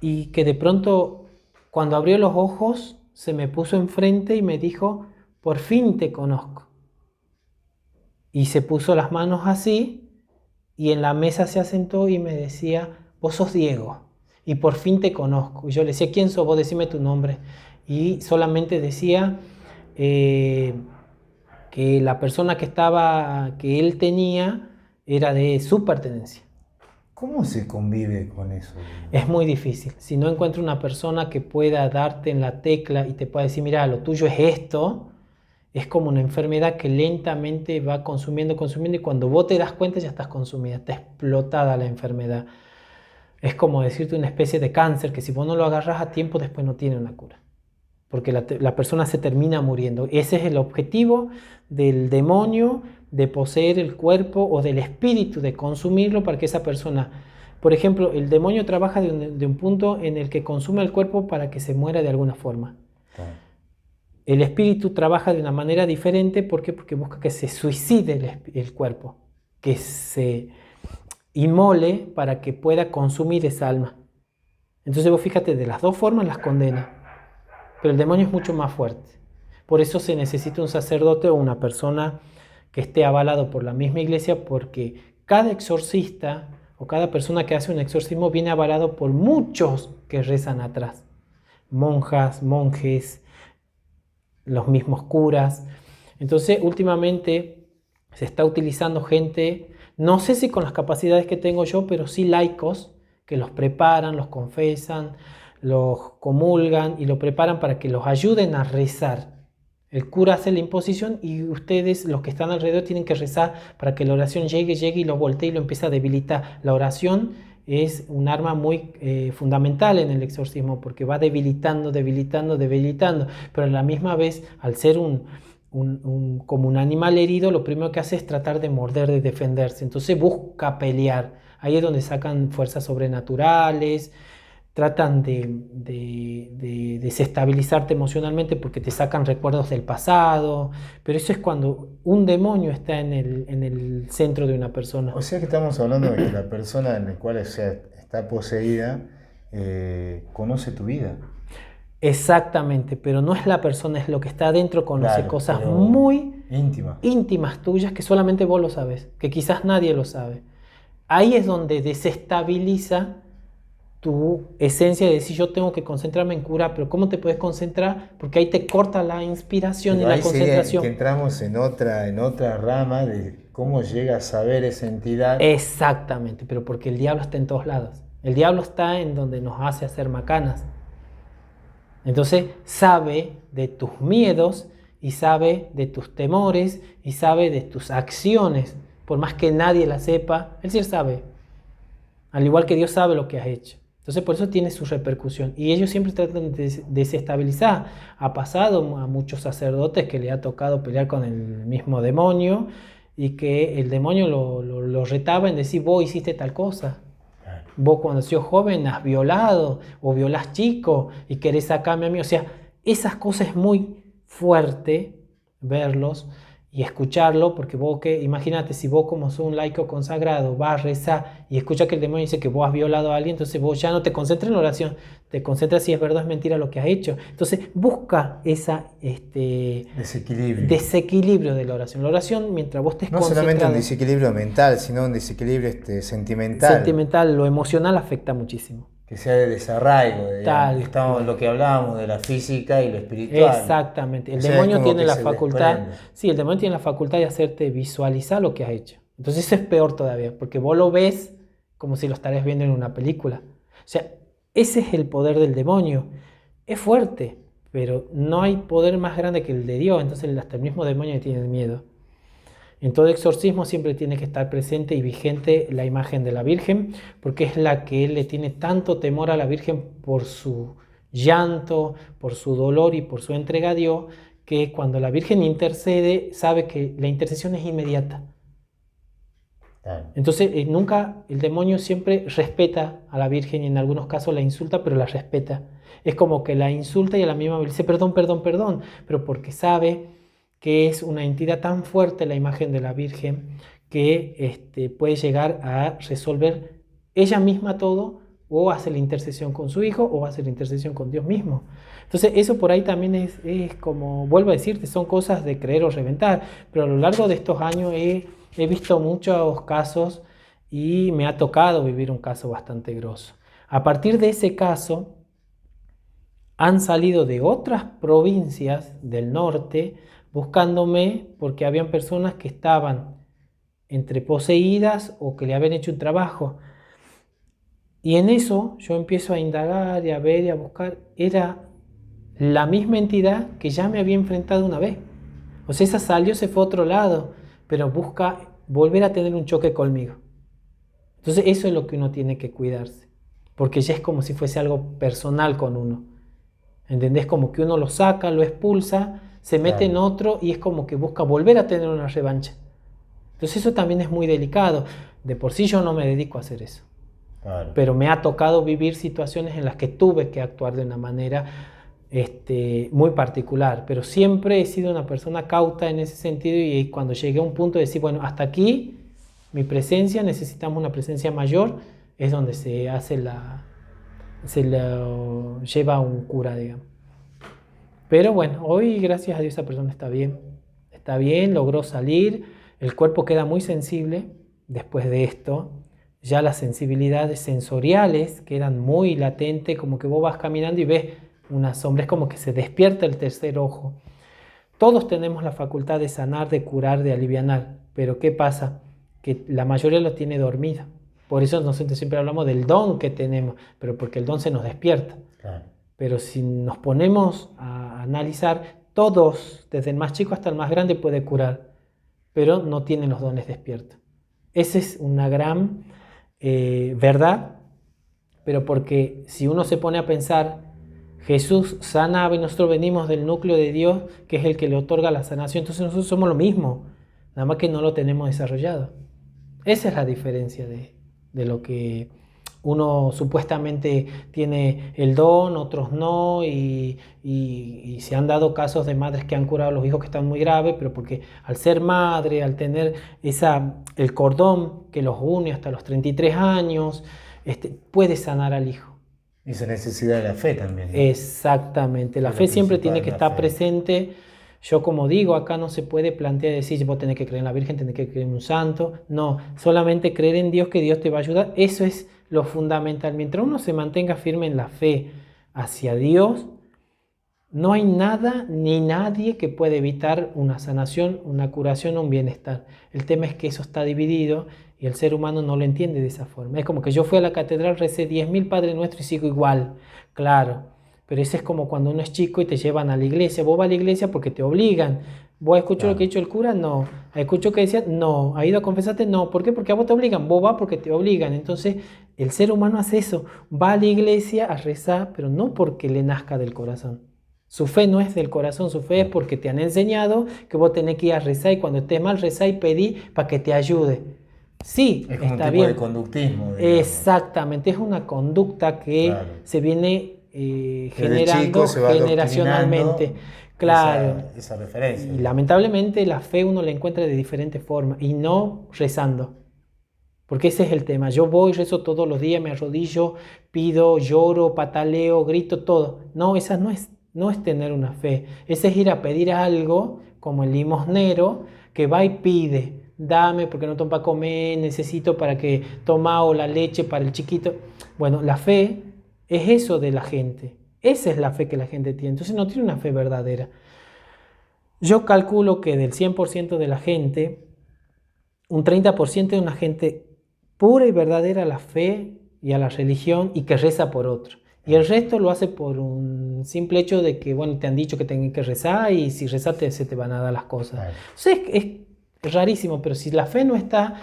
y que de pronto, cuando abrió los ojos, se me puso enfrente y me dijo, por fin te conozco. Y se puso las manos así, y en la mesa se asentó y me decía, vos sos Diego, y por fin te conozco. Y yo le decía, ¿quién sos vos? Decime tu nombre. Y solamente decía que la persona que él tenía era de su pertenencia. ¿Cómo se convive con eso? Es muy difícil. Si no encuentro una persona que pueda darte en la tecla y te pueda decir, mira, lo tuyo es esto, es como una enfermedad que lentamente va consumiendo y cuando vos te das cuenta ya estás consumida, está explotada la enfermedad. Es como decirte una especie de cáncer que si vos no lo agarras a tiempo después no tiene una cura. porque la persona se termina muriendo. Ese es el objetivo del demonio, de poseer el cuerpo o del espíritu, de consumirlo para que esa persona... Por ejemplo, el demonio trabaja de un punto en el que consume el cuerpo para que se muera de alguna forma. Claro. El espíritu trabaja de una manera diferente. ¿Por qué? Porque busca que se suicide el cuerpo, que se inmole para que pueda consumir esa alma. Entonces vos fíjate, de las dos formas las condena, pero el demonio es mucho más fuerte. Por eso se necesita un sacerdote o una persona que esté avalado por la misma iglesia, porque cada exorcista o cada persona que hace un exorcismo viene avalado por muchos que rezan atrás. Monjas, monjes, los mismos curas. Entonces últimamente se está utilizando gente, no sé si con las capacidades que tengo yo, pero sí laicos que los preparan, los confesan, los comulgan y lo preparan para que los ayuden a rezar. El cura hace la imposición y ustedes, los que están alrededor, tienen que rezar para que la oración llegue y lo voltee y lo empiece a debilitar. La oración es un arma muy fundamental en el exorcismo, porque va debilitando, pero a la misma vez, al ser como un animal herido, lo primero que hace es tratar de morder, de defenderse. Entonces busca pelear. Ahí es donde sacan fuerzas sobrenaturales, tratan de desestabilizarte emocionalmente porque te sacan recuerdos del pasado, pero eso es cuando un demonio está en el centro de una persona. O sea que estamos hablando de que la persona en la cual está poseída conoce tu vida. Exactamente, pero no es la persona, es lo que está adentro, conoce Claro, cosas pero muy íntima. íntimas tuyas que solamente vos lo sabes, que quizás nadie lo sabe. Ahí es donde desestabiliza tu esencia de decir yo tengo que concentrarme en curar, pero ¿cómo te puedes concentrar? Porque ahí te corta la inspiración Pero y ahí la concentración. que entramos en otra rama de cómo llega a saber esa entidad. Exactamente, pero porque el diablo está en todos lados. El diablo está en donde nos hace hacer macanas. Entonces sabe de tus miedos y sabe de tus temores y sabe de tus acciones. Por más que nadie la sepa, él sí sabe. Al igual que Dios sabe lo que has hecho. Entonces por eso tiene su repercusión. Y ellos siempre tratan de desestabilizar. Ha pasado a muchos sacerdotes que le ha tocado pelear con el mismo demonio y que el demonio lo retaba en decir, vos hiciste tal cosa. Vos cuando sos joven has violado o violás chico y querés sacarme a mí. O sea, esas cosas es muy fuerte verlos y escucharlo, porque vos imagínate, si vos como sos un laico consagrado vas a rezar y escuchas que el demonio dice que vos has violado a alguien, entonces vos ya no te concentras en la oración, te concentras si es verdad o es mentira lo que has hecho. Entonces busca esa desequilibrio de la oración. La oración, mientras vos estés concentrado... No solamente un desequilibrio mental, sino un desequilibrio sentimental. Sentimental, lo emocional afecta muchísimo. Que sea de desarraigo, Tal lo que hablábamos de la física y lo espiritual. Exactamente. El O sea, demonio es como tiene que la se facultad, desprende. sí, el demonio tiene la facultad de hacerte visualizar lo que has hecho. Entonces eso es peor todavía, porque vos lo ves como si lo estarías viendo en una película. O sea, ese es el poder del demonio. Es fuerte, pero no hay poder más grande que el de Dios. Entonces hasta el mismo demonio le tiene miedo. En todo exorcismo siempre tiene que estar presente y vigente la imagen de la Virgen, porque es la que él le tiene tanto temor a la Virgen por su llanto, por su dolor y por su entrega a Dios, que cuando la Virgen intercede, sabe que la intercesión es inmediata. Claro. Entonces nunca, el demonio siempre respeta a la Virgen y en algunos casos la insulta, pero la respeta. Es como que la insulta y a la misma vez dice perdón, pero porque sabe que es una entidad tan fuerte la imagen de la Virgen que puede llegar a resolver ella misma todo, o hace la intercesión con su hijo o hace la intercesión con Dios mismo. Entonces eso por ahí también es como, vuelvo a decirte, son cosas de creer o reventar, pero a lo largo de estos años he visto muchos casos y me ha tocado vivir un caso bastante grosso. A partir de ese caso han salido de otras provincias del norte buscándome porque habían personas que estaban entre poseídas o que le habían hecho un trabajo. Y en eso yo empiezo a indagar y a ver y a buscar. Era la misma entidad que ya me había enfrentado una vez. O sea, esa salió, se fue a otro lado, pero busca volver a tener un choque conmigo. Entonces eso es lo que uno tiene que cuidarse, porque ya es como si fuese algo personal con uno. ¿Entendés? Como que uno lo saca, lo expulsa, se mete en otro y es como que busca volver a tener una revancha. Entonces eso también es muy delicado. De por sí yo no me dedico a hacer eso. Claro. Pero me ha tocado vivir situaciones en las que tuve que actuar de una manera muy particular. Pero siempre he sido una persona cauta en ese sentido y cuando llegué a un punto de decir, bueno, hasta aquí mi presencia, necesitamos una presencia mayor, es donde se lo lleva a un cura, digamos. Pero bueno, hoy gracias a Dios esa persona está bien, logró salir, el cuerpo queda muy sensible después de esto, ya las sensibilidades sensoriales quedan muy latentes, como que vos vas caminando y ves una sombra, es como que se despierta el tercer ojo. Todos tenemos la facultad de sanar, de curar, de alivianar, pero ¿qué pasa? Que la mayoría lo tiene dormida. Por eso nosotros siempre hablamos del don que tenemos, pero porque el don se nos despierta. Claro. Pero si nos ponemos a analizar, todos, desde el más chico hasta el más grande, puede curar, pero no tienen los dones despiertos. Esa es una gran verdad, pero porque si uno se pone a pensar, Jesús sanaba y nosotros venimos del núcleo de Dios, que es el que le otorga la sanación, entonces nosotros somos lo mismo, nada más que no lo tenemos desarrollado. Esa es la diferencia de lo que uno supuestamente tiene el don, otros no, y se han dado casos de madres que han curado a los hijos que están muy graves, pero porque al ser madre, al tener el cordón que los une hasta los 33 años, puede sanar al hijo. Esa necesidad de la fe también, ¿no? Exactamente, la fe siempre tiene que estar presente. Yo, como digo, acá no se puede plantear decir vos tenés que creer en la Virgen, tenés que creer en un santo. No, solamente creer en Dios, que Dios te va a ayudar. Eso es lo fundamental. Mientras uno se mantenga firme en la fe hacia Dios, no hay nada ni nadie que pueda evitar una sanación, una curación o un bienestar. El tema es que eso está dividido y el ser humano no lo entiende de esa forma. Es como que yo fui a la catedral, recé 10.000 Padre Nuestro y sigo igual. Claro. Pero eso es como cuando uno es chico y te llevan a la iglesia. Vos vas a la iglesia porque te obligan. ¿Vos escuchó lo que ha dicho el cura? No. ¿Escuchó que decía? No. ¿Ha ido a confesarte? No. ¿Por qué? Porque a vos te obligan. Vos vas porque te obligan. Entonces el ser humano hace eso. Va a la iglesia a rezar, pero no porque le nazca del corazón. Su fe no es del corazón. Su fe es porque te han enseñado que vos tenés que ir a rezar y cuando estés mal rezar y pedir para que te ayude. Sí, es como está un tipo bien. De conductismo. Digamos. Exactamente. Es una conducta que se viene generando generacionalmente. Claro. Esa referencia. Y lamentablemente la fe uno la encuentra de diferentes formas y no rezando. Porque ese es el tema. Yo voy, rezo todos los días, me arrodillo, pido, lloro, pataleo, grito, todo. No, esa no es tener una fe. Ese es ir a pedir algo, como el limosnero, que va y pide. Dame porque no tengo para comer, necesito para que toma o la leche para el chiquito. Bueno, la fe es eso de la gente. Esa es la fe que la gente tiene. Entonces no tiene una fe verdadera. Yo calculo que del 100% de la gente, un 30% es una gente pura y verdadera a la fe y a la religión y que reza por otro. Y el resto lo hace por un simple hecho de que, bueno, te han dicho que tenés que rezar y si rezaste se te van a dar las cosas. Entonces es rarísimo, pero si la fe no está,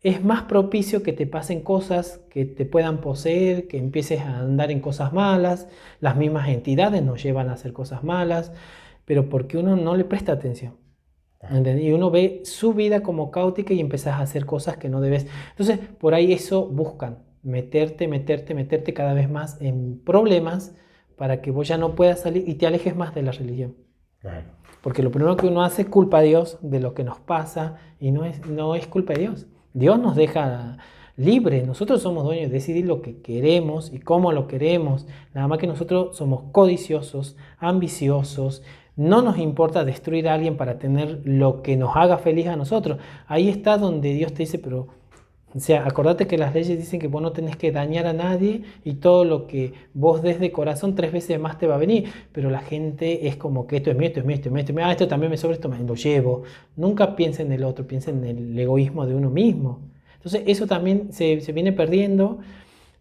es más propicio que te pasen cosas que te puedan poseer, que empieces a andar en cosas malas. Las mismas entidades nos llevan a hacer cosas malas, pero porque uno no le presta atención. ¿Entendés? Y uno ve su vida como caótica y empezás a hacer cosas que no debes. Entonces, por ahí eso buscan, meterte cada vez más en problemas para que vos ya no puedas salir y te alejes más de la religión. Claro. Porque lo primero que uno hace es culpa a Dios de lo que nos pasa y no es culpa de Dios. Dios nos deja libre, nosotros somos dueños de decidir lo que queremos y cómo lo queremos. Nada más que nosotros somos codiciosos, ambiciosos, no nos importa destruir a alguien para tener lo que nos haga feliz a nosotros. Ahí está donde Dios te dice, pero, o sea, acordate que las leyes dicen que vos no tenés que dañar a nadie y todo lo que vos des de corazón 3 veces más te va a venir. Pero la gente es como que esto es mío, esto es mío, esto es mío, esto es mío. Esto también me sobra, esto me lo llevo. Nunca piensen en el otro, piensen en el egoísmo de uno mismo. Entonces eso también se viene perdiendo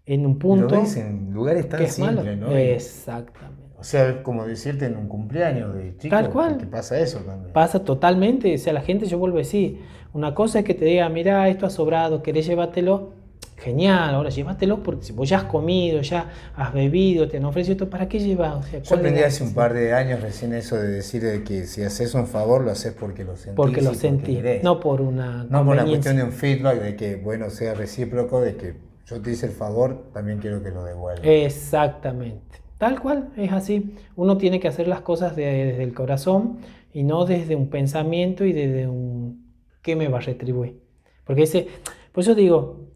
en un punto. Lo ves en lugares tan simples, ¿no? Exactamente. O sea, es como decirte en un cumpleaños de chico. Tal cual. Que pasa eso también. Pasa totalmente. O sea, la gente, yo vuelvo a decir, una cosa es que te diga, mira, esto ha sobrado, querés llevártelo. genial, ahora llévatelo porque si vos ya has comido, ya has bebido, te han ofrecido esto, ¿para qué llevas? O sea, Yo aprendí hace un par de años recién eso de decir de que si haces un favor lo haces porque lo sentís porque lo y sentí, querés. no por una No por una conveniencia. cuestión de un feedback, de que bueno sea recíproco, de que yo te hice el favor, también quiero que lo devuelvas. Exactamente, tal cual, es así. Uno tiene que hacer las cosas desde el corazón y no desde un pensamiento y desde un ¿qué me va a retribuir? Porque por eso digo,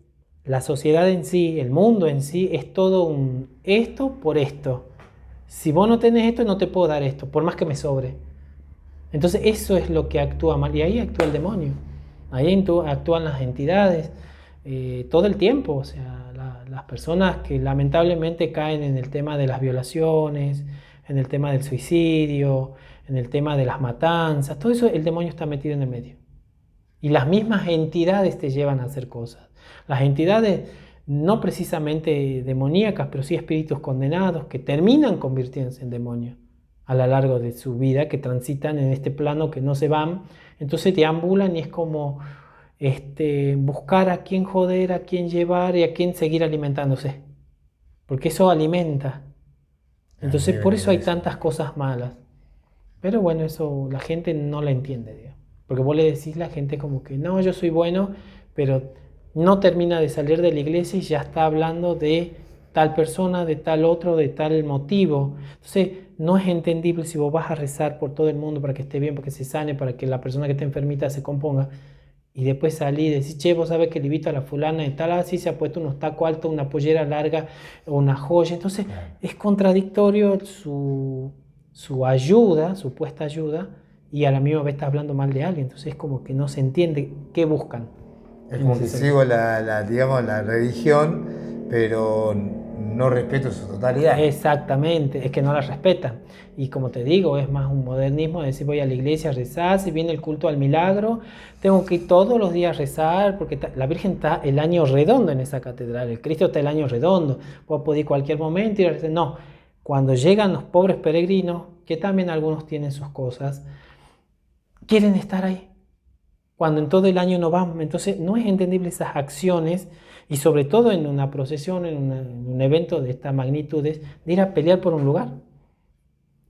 la sociedad en sí, el mundo en sí, es todo un esto por esto. Si vos no tenés esto, no te puedo dar esto, por más que me sobre. Entonces eso es lo que actúa mal y ahí actúa el demonio, ahí actúan las entidades todo el tiempo, o sea, las personas que lamentablemente caen en el tema de las violaciones, en el tema del suicidio, en el tema de las matanzas, todo eso el demonio está metido en el medio. Y las mismas entidades te llevan a hacer cosas. Las entidades no precisamente demoníacas, pero sí espíritus condenados que terminan convirtiéndose en demonios a lo largo de su vida, que transitan en este plano, que no se van, entonces deambulan y es como buscar a quién joder, a quién llevar y a quién seguir alimentándose, porque eso alimenta. Entonces por eso hay tantas cosas malas. Pero bueno, eso la gente no la entiende, digamos. Porque vos le decís a la gente como que no, yo soy bueno, pero no termina de salir de la iglesia y ya está hablando de tal persona, de tal otro, de tal motivo. Entonces no es entendible si vos vas a rezar por todo el mundo para que esté bien, para que se sane, para que la persona que está enfermita se componga. Y después salí y decís, che, vos sabés que le invito a la fulana y tal, así se ha puesto unos tacos altos, una pollera larga o una joya. Entonces es contradictorio su ayuda, supuesta ayuda, y a la misma vez está hablando mal de alguien. Entonces es como que no se entiende qué buscan. Es como que sigo digamos, la religión, pero no respeto su totalidad. Exactamente, es que no la respetan. Y como te digo, es más un modernismo de decir voy a la iglesia a rezar, si viene el culto al milagro, tengo que ir todos los días a rezar, porque la Virgen está el año redondo en esa catedral, el Cristo está el año redondo, puedo poder ir cualquier momento y ir a rezar. No, cuando llegan los pobres peregrinos, que también algunos tienen sus cosas, quieren estar ahí, cuando en todo el año no van. Entonces no es entendible esas acciones, y sobre todo en una procesión, en un evento de estas magnitudes, de ir a pelear por un lugar.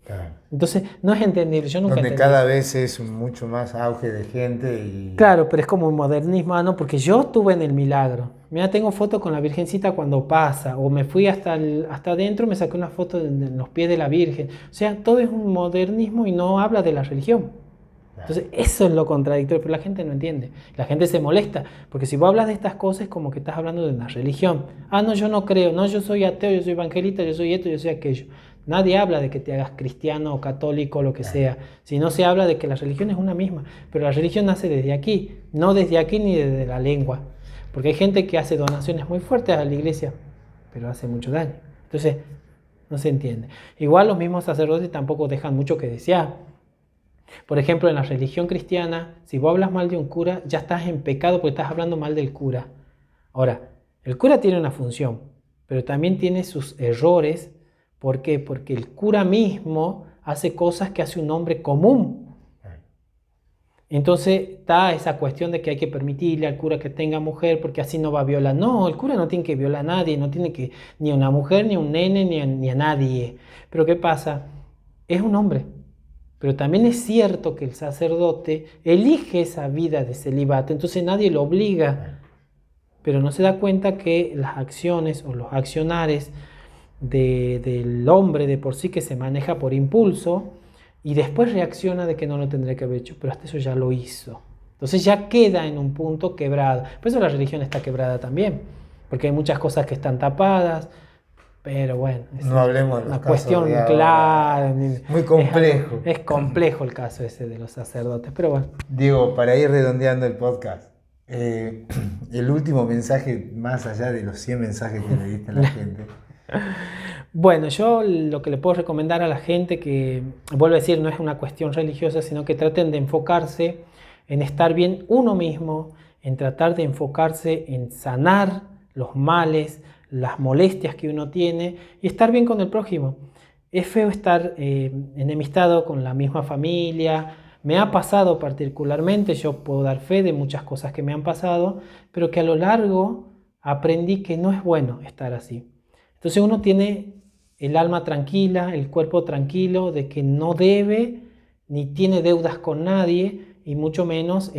Claro. Entonces no es entendible, yo nunca Donde entendí. cada vez es mucho más auge de gente y... Claro, pero es como un modernismo, no, porque yo estuve en el milagro. Mira, tengo fotos con la Virgencita cuando pasa, o me fui hasta adentro, me saqué una foto en los pies de la Virgen. O sea, todo es un modernismo y no habla de la religión. Entonces eso es lo contradictorio, pero la gente no entiende, la gente se molesta, porque si vos hablas de estas cosas es como que estás hablando de una religión. Ah, no, yo no creo, no, yo soy ateo, yo soy evangelista, yo soy esto, yo soy aquello. Nadie habla de que te hagas cristiano o católico o lo que sea, sino se habla de que la religión es una misma, pero la religión nace desde aquí, no desde aquí ni desde la lengua, porque hay gente que hace donaciones muy fuertes a la iglesia, pero hace mucho daño. Entonces no se entiende. Igual los mismos sacerdotes tampoco dejan mucho que desear. Por ejemplo, en la religión cristiana, si vos hablas mal de un cura, ya estás en pecado porque estás hablando mal del cura. Ahora, el cura tiene una función, pero también tiene sus errores. ¿Por qué? Porque el cura mismo hace cosas que hace un hombre común. Entonces está esa cuestión de que hay que permitirle al cura que tenga mujer porque así no va a violar. No, el cura no tiene que violar a nadie, no tiene que ni a una mujer, ni a un nene, ni a nadie. Pero ¿qué pasa? Es un hombre. Pero también es cierto que el sacerdote elige esa vida de celibato, entonces nadie lo obliga, pero no se da cuenta que las acciones o los accionares del hombre de por sí, que se maneja por impulso y después reacciona de que no lo tendría que haber hecho, pero hasta eso ya lo hizo. Entonces ya queda en un punto quebrado. Por eso la religión está quebrada también, porque hay muchas cosas que están tapadas. Pero bueno, es no hablemos de una cuestión clara. Muy complejo. Es complejo el caso ese de los sacerdotes, pero bueno. Diego, para ir redondeando el podcast, el último mensaje, más allá de los 100 mensajes que le diste a la gente. Bueno, yo lo que le puedo recomendar a la gente, que vuelvo a decir, no es una cuestión religiosa, sino que traten de enfocarse en estar bien uno mismo, en tratar de enfocarse en sanar los males, las molestias que uno tiene y estar bien con el prójimo. Es feo estar enemistado con la misma familia. Me ha pasado particularmente, yo puedo dar fe de muchas cosas que me han pasado, pero que a lo largo aprendí que no es bueno estar así. Entonces uno tiene el alma tranquila, el cuerpo tranquilo, de que no debe ni tiene deudas con nadie y mucho menos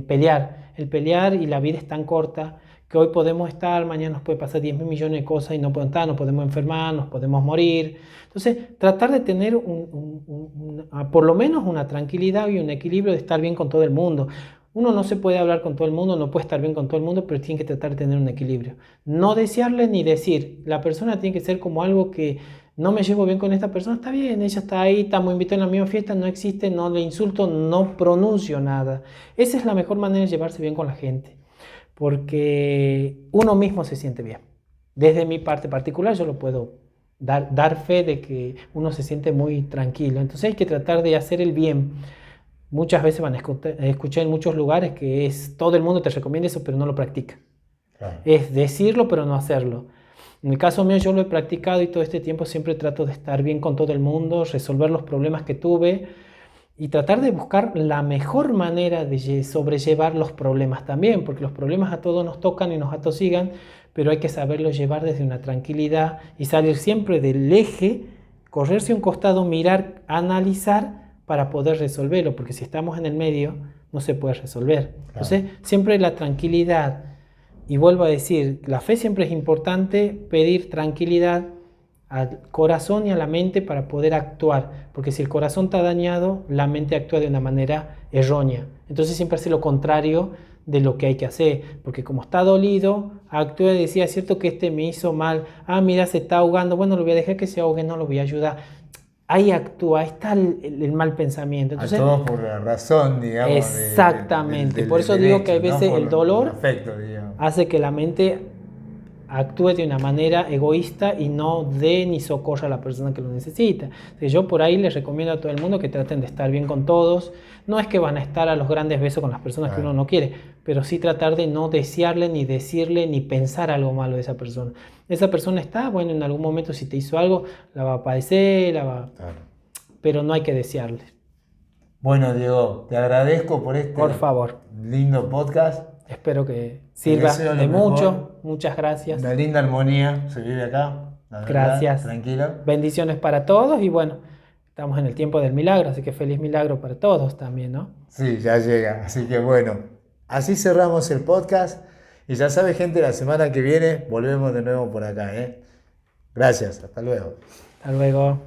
pelear. El pelear y la vida es tan corta que hoy podemos estar, mañana nos puede pasar 10.000 millones de cosas y no podemos estar, nos podemos enfermar, nos podemos morir. Entonces, tratar de tener por lo menos una tranquilidad y un equilibrio de estar bien con todo el mundo. Uno no se puede hablar con todo el mundo, no puede estar bien con todo el mundo, pero tiene que tratar de tener un equilibrio. No desearle ni decir. La persona tiene que ser como algo que no me llevo bien con esta persona, está bien, ella está ahí, estamos invitados en la misma fiesta, no existe, no le insulto, no pronuncio nada. Esa es la mejor manera de llevarse bien con la gente, porque uno mismo se siente bien. Desde mi parte particular yo lo puedo dar fe de que uno se siente muy tranquilo. Entonces hay que tratar de hacer el bien. Muchas veces van a escuchar en muchos lugares que es todo el mundo te recomienda eso, pero no lo practica. Claro. Es decirlo, pero no hacerlo. En el caso mío yo lo he practicado y todo este tiempo siempre trato de estar bien con todo el mundo, resolver los problemas que tuve y tratar de buscar la mejor manera de sobrellevar los problemas también, porque los problemas a todos nos tocan y nos atosigan, pero hay que saberlos llevar desde una tranquilidad y salir siempre del eje, correrse a un costado, mirar, analizar para poder resolverlo, porque si estamos en el medio no se puede resolver. Claro. Entonces siempre la tranquilidad, y vuelvo a decir, la fe siempre es importante, pedir tranquilidad al corazón y a la mente para poder actuar, porque si el corazón está dañado, la mente actúa de una manera errónea. Entonces siempre hace lo contrario de lo que hay que hacer, porque como está dolido, actúa y decía, es cierto que me hizo mal, mira, se está ahogando, bueno, lo voy a dejar que se ahogue, no lo voy a ayudar. Ahí actúa, ahí está el mal pensamiento. Entonces, a todos por la razón, digamos. Exactamente, por eso digo que a veces el dolor hace que la mente actúe de una manera egoísta y no dé ni socorra a la persona que lo necesita. Entonces, yo por ahí les recomiendo a todo el mundo que traten de estar bien con todos. No es que van a estar a los grandes besos con las personas que uno no quiere, pero sí tratar de no desearle, ni decirle, ni pensar algo malo de esa persona. Esa persona está, bueno, en algún momento si te hizo algo, la va a padecer, pero no hay que desearle. Bueno, Diego, te agradezco por favor. Lindo podcast. Espero que sirva de mucho. Muchas gracias. Una linda armonía se vive acá. Gracias. Tranquilo. Bendiciones para todos y bueno, estamos en el tiempo del milagro, así que feliz milagro para todos también, ¿no? Sí, ya llega. Así que bueno, así cerramos el podcast. Y ya sabe, gente, la semana que viene volvemos de nuevo por acá, ¿eh? Gracias. Hasta luego. Hasta luego.